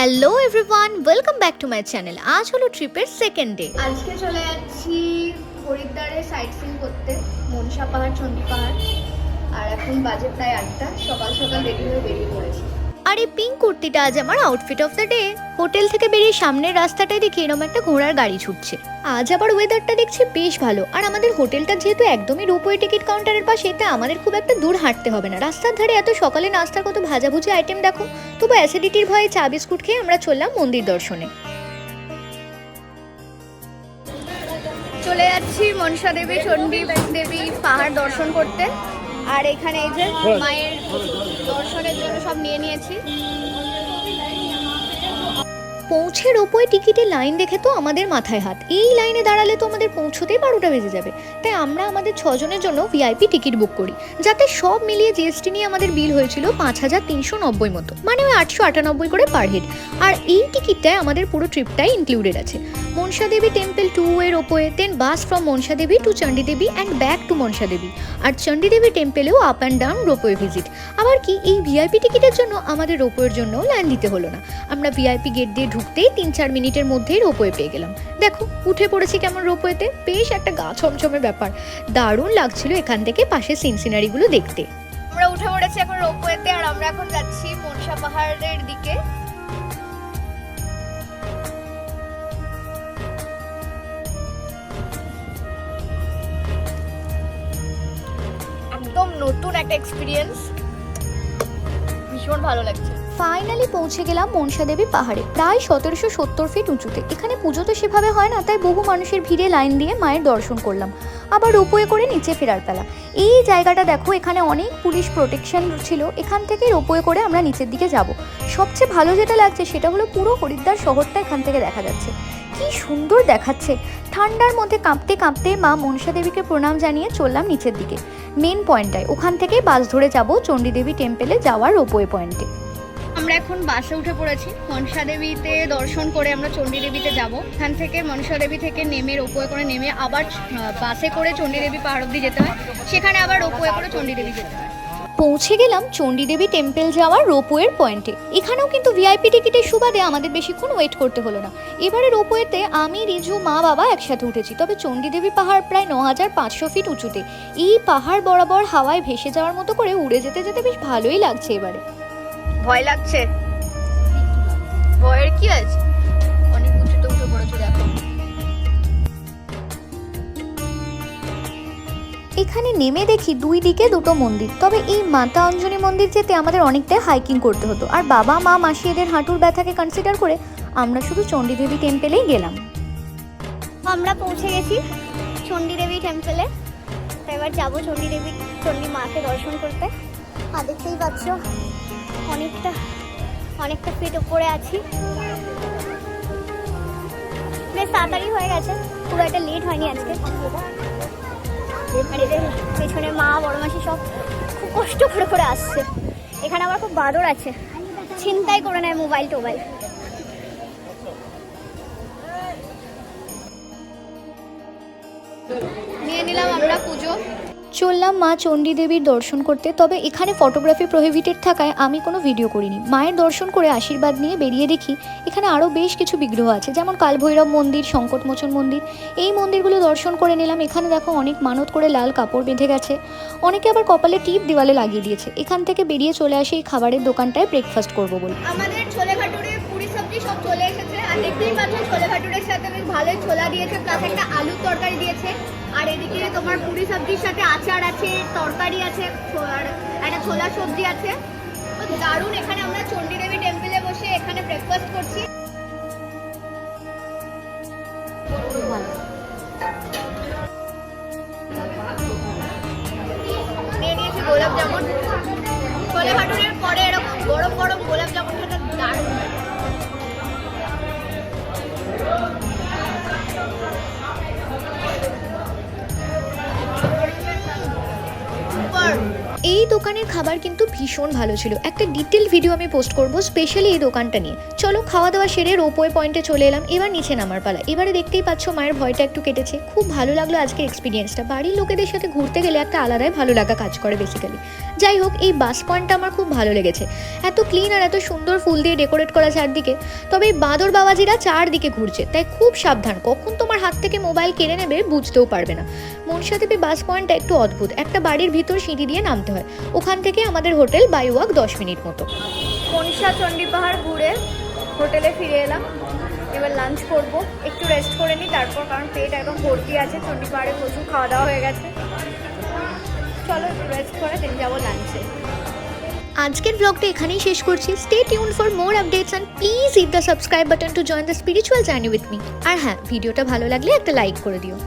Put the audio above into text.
Hello everyone, welcome back to my channel. আজ হলো ট্রিপের সেকেন্ড ডে। আজকে চলে যাচ্ছি হরিদ্বারে সাইট সিইং করতে, মনসা পাহাড়, চণ্ডী পাহাড়। আর এখন বাজে প্রায় 8টা। সকাল সকাল রেডি হয়ে বেরিয়ে পড়েছি। আর এই পিঙ্ক কুর্তিটা আজ আমার outfit of the day. Hotel থেকে বেরিয়ে সামনের রাস্তাটায় দেখি এরকম একটা ঘোড়ার গাড়ি ছুটছে। আজ আবার ওয়েদারটা দেখছি বেশ ভালো। আর আমাদের হোটেলটা যেহেতু একদমই রোপওয়ে টিকিট কাউন্টারের পাশে, তাই আমাদের খুব একটা দূর হাঁটতে হবে না। রাস্তার ধারে এত সকালে নাস্তার কত ভাজাভুজি আইটেম দেখো। তবু অ্যাসিডিটির ভয়ে চা বিস্কুট খেয়ে আমরা চললাম মন্দির দর্শনে। চলে যাচ্ছি মনসা দেবী, চণ্ডী দেবী পাহাড় দর্শন করতে। আর এখানে এই যে মায়ের দর্শনের জন্য সব নিয়ে নিয়েছি। পৌঁছে রোপওয়ে টিকিটের লাইন দেখে তো আমাদের মাথায় হাত। এই লাইনে দাঁড়ালে তো আমাদের পৌঁছতেই 12টা বেজে যাবে। তাই আমরা আমাদের 6 জনের জন্য ভিআইপি টিকিট বুক করি, যাতে সব মিলিয়ে জিএসটি নিয়ে আমাদের বিল হয়েছিল 5390 মতো, মানে ওই 898 করে পার হেড। আর এই টিকিটটায় আমাদের পুরো ট্রিপটাই ইনক্লুডেড আছে। Mansa Devi temple two way ropeway, then bus from Mansa Devi to Chandi Devi and back to Mansa Devi. আর চণ্ডী দেবী টেম্পলেও up and down ropeway visit. আবার কি এই ভিআইপি টিকিটের জন্য আমাদের রোপওয়ের জন্য লাইন দিতে হলো না। আমরা ভিআইপি গেট দিয়ে ঢুকতেই 3-4 মিনিটের মধ্যেই রোপওয়ে পেয়ে গেলাম। দেখো উঠে পড়েছি কেমন রোপওয়েতে, বেশ একটা গা ছমছমে ব্যাপার। দারুণ লাগছিল এখান থেকে পাশে সিনসিনারিগুলো দেখতে। আমরা উঠে পড়েছি এখন রোপওয়েতে, আর আমরা এখন যাচ্ছি মনসা পাহাড়ের দিকে। একদম নতুন একটা এক্সপিরিয়েন্স, ভীষণ ভালো লাগছে। ফাইনালি পৌঁছে গেলাম মনসা দেবী পাহাড়ে, প্রায় 1770 ফিট উঁচুতে। এখানে পুজো তো সেভাবে হয় না, তাই বহু মানুষের ভিড়ে লাইন দিয়ে মায়ের দর্শন করলাম। আবার রোপওয়ে করে নিচে ফেরার পালা। এই জায়গাটা দেখো, এখানে অনেক পুলিশ প্রোটেকশন ছিল। এখান থেকে রোপওয়ে করে আমরা নিচের দিকে যাব। সবচেয়ে ভালো যেটা লাগছে সেটা হলো পুরো হরিদ্বার শহরটা এখান থেকে দেখা যাচ্ছে। কি সুন্দর দেখাচ্ছে। ঠান্ডার মধ্যে কাঁপতে কাঁপতে মা মনসা দেবীকে প্রণাম জানিয়ে চললাম নিচের দিকে মেন পয়েন্টটায়। ওখান থেকে বাস ধরে যাব চণ্ডী দেবী টেম্পলে যাওয়ার রোপওয়ে পয়েন্টে। আমরা এখন বাসে উঠে পড়েছি। মনসা দেবীতে দর্শন করে আমরা চণ্ডী দেবীতে যাব। এখান থেকে মনসা দেবী থেকে নেমে রোপওয়ে করে নেমে আবার বাসে করে চণ্ডী দেবী পাহাড় অব্দি যেতে হয়, সেখানে আবার রোপওয়ে করে চণ্ডী দেবী যেতে হয়। পৌঁছে গেলাম চণ্ডী দেবী টেম্পল যাওয়ার রোপওয়ের পয়েন্টে। এখানেও কিন্তু ভিআইপি টিকিটের সুবাদে আমাদের বেশিক্ষণ ওয়েট করতে হলো না। এবারে রোপওয়েতে আমি, রিজু, মা, বাবা একসাথে উঠেছি। তবে চণ্ডী দেবী পাহাড় প্রায় 9500 ফিট উঁচুতে। এই পাহাড় বরাবর হাওয়ায় ভেসে যাওয়ার মতো করে উড়ে যেতে যেতে বেশ ভালোই লাগছে। এবারে ভয় লাগছে? ভয়ের কি আছে, অনেক উঁচুতে উঠে পড়েছে দেখো। এখানে নেমে দেখি দুই দিকে দুটো মন্দির। তবে এই মাতা অঞ্জনী মন্দির যেতে আমাদের অনেকটাই হাইকিং করতে হতো। আর বাবা, মা, মাসি এদের হাঁটুর ব্যথাকে কনসিডার করে আমরা শুধু চণ্ডী দেবী টেম্পলেই গেলাম। আমরা পৌঁছে গেছি চণ্ডী দেবী টেম্পলে। তো এবার যাবো চণ্ডী দেবী, চণ্ডী মাকে দর্শন করতে। আর দেখতেই পাচ্ছ অনেকটা ফিট উপরে আছি। বেশ তাড়াতাড়ি হয়ে গেছে, পুরো একটা লেট হয়নি আজকে। আর এদের পেছনে মা, বড় মাসি সব খুব কষ্ট করে করে আসছে। এখানে আবার খুব বাদর আছে, ছিনতাই করে নেয় মোবাইল টোবাইল। নিয়ে নিলাম আমরা পুজো। চললাম মা চণ্ডী দেবীর দর্শন করতে। তবে এখানে ফটোগ্রাফি প্রহিবিটেড থাকায় আমি কোনো ভিডিও করিনি। মায়ের দর্শন করে আশীর্বাদ নিয়ে বেরিয়ে দেখি এখানে আরও বেশ কিছু বিগ্রহ আছে, যেমন কালভৈরব মন্দির, সংকটমোচন মন্দির। এই মন্দিরগুলো দর্শন করে নিলাম। এখানে দেখো অনেক মানত করে লাল কাপড় বেঁধে গেছে, অনেকে আবার কপালে টিপ দেওয়ালে লাগিয়ে দিয়েছে। এখান থেকে বেরিয়ে চলে আসে এই খাবারের দোকানটায় ব্রেকফাস্ট করবো বলে। আমাদের ছোলে ভাটুরে, পুরি সবজি সব চলে এসেছে। আর দেখতেই পাচ্ছ ছোলে ভাটুরের সাথে বেশ ভালোই ছোলা দিয়েছে, প্লাস একটা আলুর তরকারি দিয়েছে। আর এদিকে তোমার পুরি সবজির সাথে আচার আছে, তরকারি আছে, আর একটা ছোলা সবজি আছে। তো দারুণ। এখানে আমরা চণ্ডী দেবী টেম্পলে বসে এখানে ব্রেকফাস্ট করছি। নিয়ে নিয়েছি গোলাপ জামুন। ছোলে ভাটুরের পরে এরকম গরম গরম গোলাপ জামুন খেতে দারুণ। এই দোকানের খাবার কিন্তু ভীষণ ভালো ছিল। একটা ডিটেল ভিডিও আমি পোস্ট করব স্পেশালি এই দোকানটা নিয়ে। চলো খাওয়া দাওয়া সেরে রোপওয়ে পয়েন্টে চলে এলাম, এবার নিচে নামার পালা। এবারে দেখতেই পাচ্ছ মায়ের ভয়টা একটু কেটেছে। খুব ভালো লাগলো আজকের এক্সপিরিয়েন্সটা। বাড়ির লোকেদের সাথে ঘুরতে গেলে একটা আলাদাই ভালো লাগা কাজ করে বেসিক্যালি। যাই হোক, এই বাস পয়েন্টটা আমার খুব ভালো লেগেছে। এত ক্লিন আর এত সুন্দর ফুল দিয়ে ডেকোরেট করা চারদিকে। তবে এই বাঁদর বাবাজিরা চারদিকে ঘুরছে, তাই খুব সাবধান, কখন তোমার হাত থেকে মোবাইল কেড়ে নেবে বুঝতেও পারবে না। মনসাদেবী বাস পয়েন্টটা একটু অদ্ভুত, একটা বাড়ির ভিতর সিঁড়ি দিয়ে নামতে হয়। ওখান থেকে আমাদের হোটেল বাই ওয়াক 10 মিনিট মতো। মনসা চণ্ডী পাহাড় ঘুরে হোটেলে ফিরে এলাম। এবার লাঞ্চ করব, একটু রেস্ট করে নিই তারপর, কারণ পেট একদম ভর্তি আছে। চণ্ডী পাহাড়ে প্রচুর খাওয়া দাওয়া হয়ে গেছে। চলো একটু রেস্ট করে দেন যাবো লাঞ্চে। আজকের ব্লগটা এখানেই শেষ করছি। Stay tune for more updates and please hit the subscribe button to join the spiritual journey with me. আর হ্যাঁ, ভিডিওটা ভালো লাগলে একটা লাইক করে দিও।